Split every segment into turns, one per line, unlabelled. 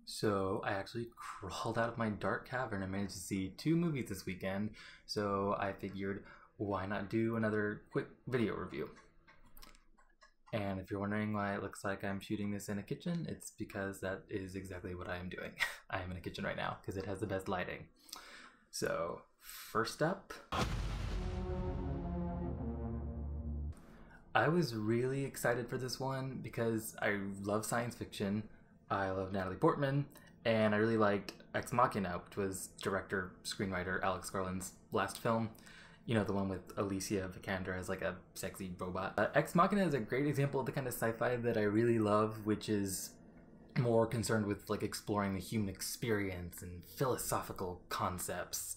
So I actually crawled out of my dark cavern and managed to see two movies this weekend. So I figured, why not do another quick video review? And if you're wondering why it looks like I'm shooting this in a kitchen, it's because that is exactly what I am doing. I am in a kitchen right now because it has the best lighting. So first up, I was really excited for this one because I love science fiction. I love Natalie Portman, and I really liked Ex Machina, which was director, screenwriter Alex Garland's last film. You know, the one with Alicia Vikander as like a sexy robot. Ex Machina is a great example of the kind of sci-fi that I really love, which is more concerned with like exploring the human experience and philosophical concepts.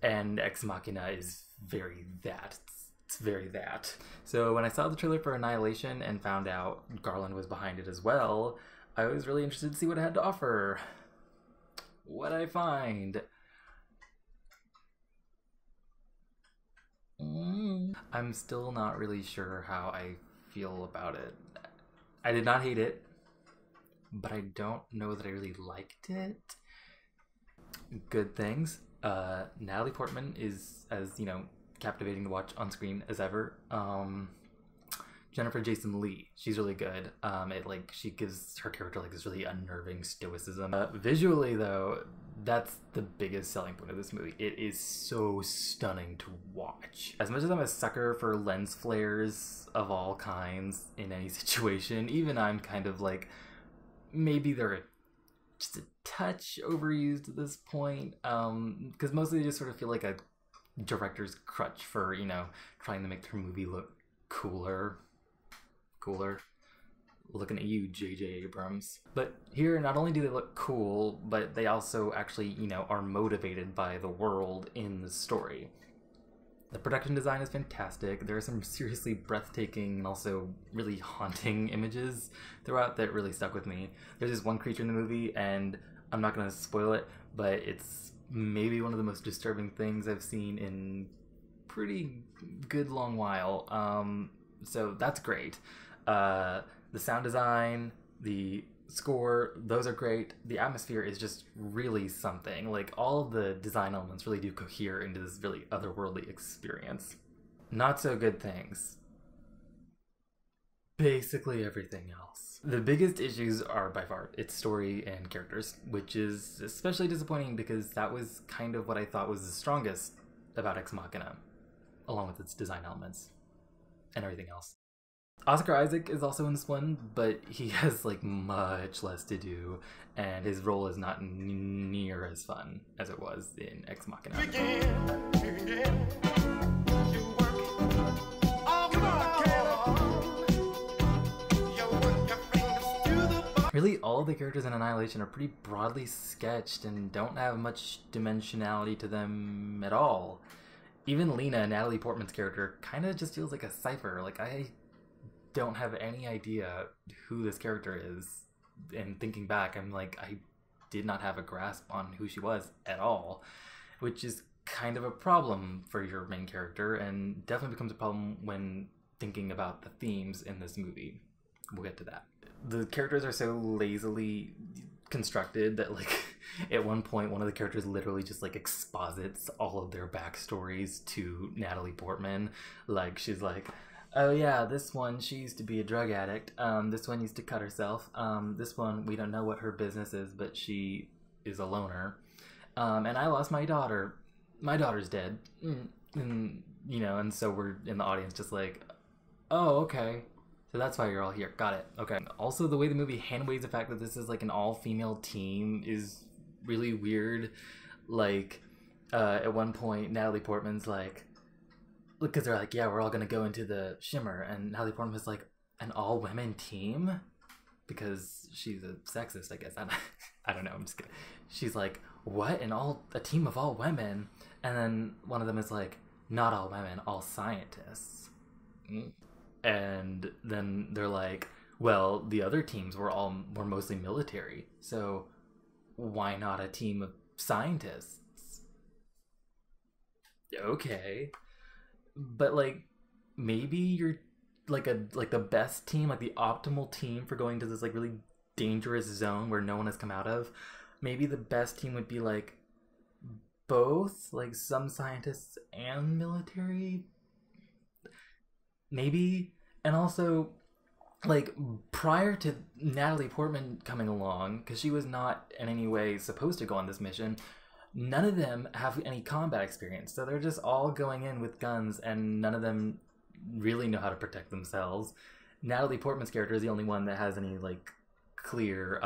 And Ex Machina is very that. It's very that. So when I saw the trailer for Annihilation and found out Garland was behind it as well, I was really interested to see what it had to offer. What'd I find? I'm still not really sure how I feel about it. I did not hate it, but I don't know that I really liked it. Good things. Natalie Portman is as, captivating to watch on screen as ever. Jennifer Jason Leigh, she's really good. She gives her character like this really unnerving stoicism. Visually though, that's the biggest selling point of this movie. It is so stunning to watch. As much as I'm a sucker for lens flares of all kinds in any situation, even I'm kind of like, maybe they're just a touch overused at this point, because mostly they just sort of feel like a director's crutch for, trying to make their movie look cooler. Looking at you, J.J. Abrams. But here, not only do they look cool, but they also actually, are motivated by the world in the story. The production design is fantastic. There are some seriously breathtaking and also really haunting images throughout that really stuck with me. There's this one creature in the movie, and I'm not going to spoil it, but it's maybe one of the most disturbing things I've seen in pretty good long while. So that's great. The sound design, the score, those are great. The atmosphere is just really something. Like, all of the design elements really do cohere into this really otherworldly experience. Not so good things. Basically everything else. The biggest issues are by far its story and characters, which is especially disappointing because that was kind of what I thought was the strongest about Ex Machina, along with its design elements and everything else. Oscar Isaac is also in this one, but he has like much less to do, and his role is not near as fun as it was in Ex Machina. Really, all of the characters in Annihilation are pretty broadly sketched and don't have much dimensionality to them at all. Even Lena, Natalie Portman's character, kind of just feels like a cipher. Like, I don't have any idea who this character is, and thinking back, I'm like, I did not have a grasp on who she was at all, which is kind of a problem for your main character, and definitely becomes a problem when thinking about the themes in this movie. We'll get to that. The characters are so lazily constructed that, like, at one point one of the characters literally just like exposits all of their backstories to Natalie Portman. Like, she's like, oh yeah, this one, she used to be a drug addict. This one used to cut herself. This one, we don't know what her business is, but she is a loner. And I lost my daughter. My daughter's dead. And so we're in the audience just like, oh, okay. So that's why you're all here. Got it. Okay. Also, the way the movie handwaves the fact that this is like an all-female team is really weird. Like, at one point, Natalie Portman's like, because they're like, yeah, we're all gonna go into the Shimmer, and Natalie Portman was like, an all-women team? Because she's a sexist, I guess. I don't know, I'm just kidding. She's like, what? A team of all women? And then one of them is like, not all women, all scientists. And then they're like, well, the other teams were mostly military, so why not a team of scientists? Okay. But like, maybe you're like the best team, like the optimal team for going to this like really dangerous zone where no one has come out of, maybe the best team would be like both, like some scientists and military, maybe. And also, like, prior to Natalie Portman coming along, because she was not in any way supposed to go on this mission, none of them have any combat experience. So they're just all going in with guns, and none of them really know how to protect themselves. Natalie Portman's character is the only one that has any, like, clear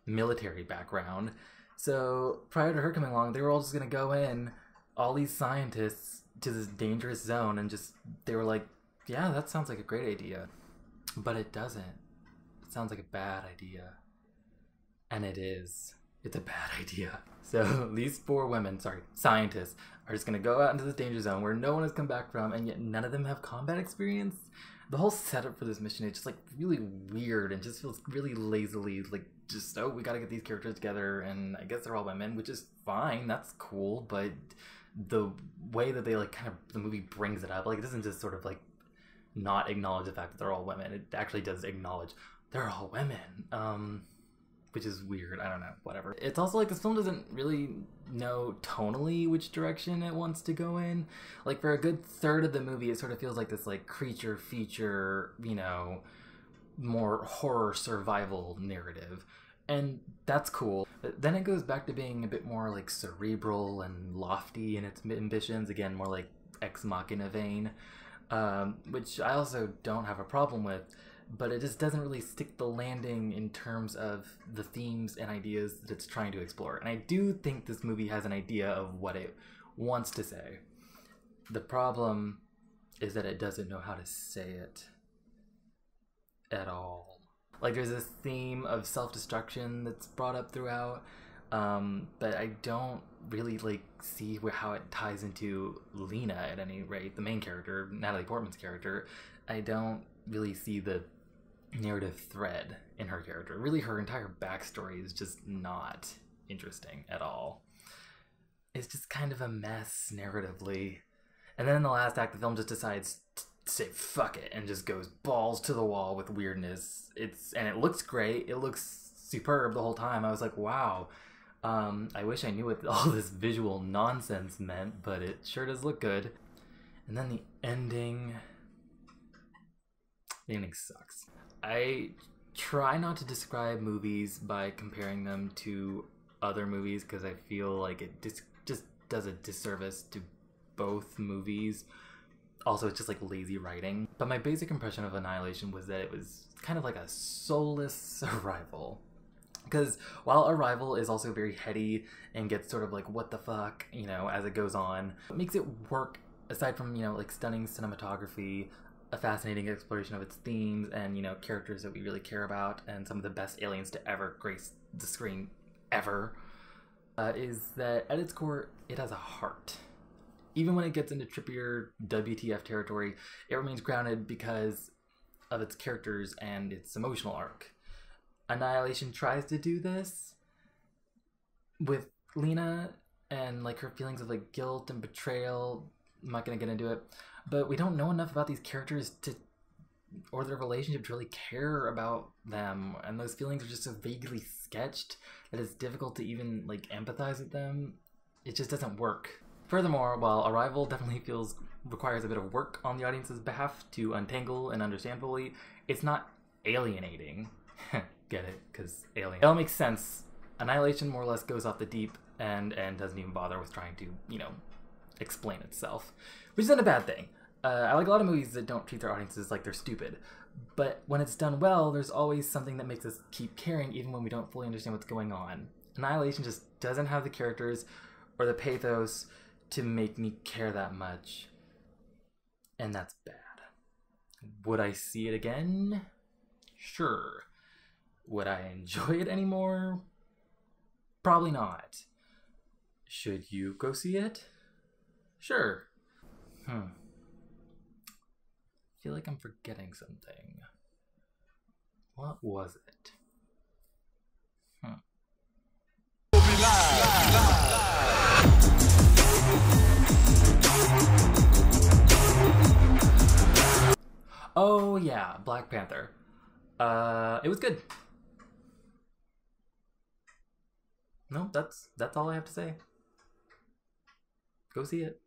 military background. So prior to her coming along, they were all just going to go in, all these scientists, to this dangerous zone, and just, they were like, yeah, that sounds like a great idea. But it doesn't. It sounds like a bad idea. And it is. It's a bad idea. So these four women, scientists, are just going to go out into this danger zone where no one has come back from, and yet none of them have combat experience. The whole setup for this mission is just like really weird and just feels really lazily like just, oh, we got to get these characters together, and I guess they're all women, which is fine. That's cool. But the way that they like kind of, the movie brings it up, like it doesn't just sort of like not acknowledge the fact that they're all women. It actually does acknowledge they're all women, which is weird. I don't know, whatever. It's also like this film doesn't really know tonally which direction it wants to go in. Like for a good third of the movie, it sort of feels like this like creature feature, you know, more horror survival narrative. And that's cool. But then it goes back to being a bit more like cerebral and lofty in its ambitions. Again, more like Ex Machina vein. Which I also don't have a problem with, but it just doesn't really stick the landing in terms of the themes and ideas that it's trying to explore. And I do think this movie has an idea of what it wants to say. The problem is that it doesn't know how to say it at all. Like there's this theme of self-destruction that's brought up throughout, but I don't really like see how it ties into Lena at any rate, the main character, Natalie Portman's character. I don't really see the narrative thread in her character. Really, her entire backstory is just not interesting at all. It's just kind of a mess narratively. And then in the last act, the film just decides to say fuck it and just goes balls to the wall with weirdness. And it looks great. It looks superb the whole time. I was like, wow. I wish I knew what all this visual nonsense meant, but it sure does look good. And then the ending sucks. I try not to describe movies by comparing them to other movies because I feel like it just does a disservice to both movies. Also, it's just like lazy writing. But my basic impression of Annihilation was that it was kind of like a soulless Arrival. Because while Arrival is also very heady and gets sort of like what the fuck, you know, as it goes on, what makes it work, aside from, you know, like stunning cinematography, a fascinating exploration of its themes, and, you know, characters that we really care about, and some of the best aliens to ever grace the screen ever, is that at its core, it has a heart. Even when it gets into trippier WTF territory, it remains grounded because of its characters and its emotional arc. Annihilation tries to do this with Lena and like her feelings of like guilt and betrayal. I'm not gonna get into it, but we don't know enough about these characters or their relationship to really care about them, and those feelings are just so vaguely sketched that it's difficult to even like empathize with them. It just doesn't work. Furthermore, while Arrival definitely requires a bit of work on the audience's behalf to untangle and understand fully, it's not alienating. Get it? Because alien. It all makes sense. Annihilation more or less goes off the deep end and doesn't even bother with trying to, you know, explain itself, which isn't a bad thing. I like a lot of movies that don't treat their audiences like they're stupid, but when it's done well, there's always something that makes us keep caring even when we don't fully understand what's going on. Annihilation just doesn't have the characters or the pathos to make me care that much, and that's bad. Would I see it again? Sure. Would I enjoy it anymore? Probably not. Should you go see it? Sure. I feel like I'm forgetting something. What was it? Oh yeah, Black Panther. It was good. No, that's all I have to say. Go see it.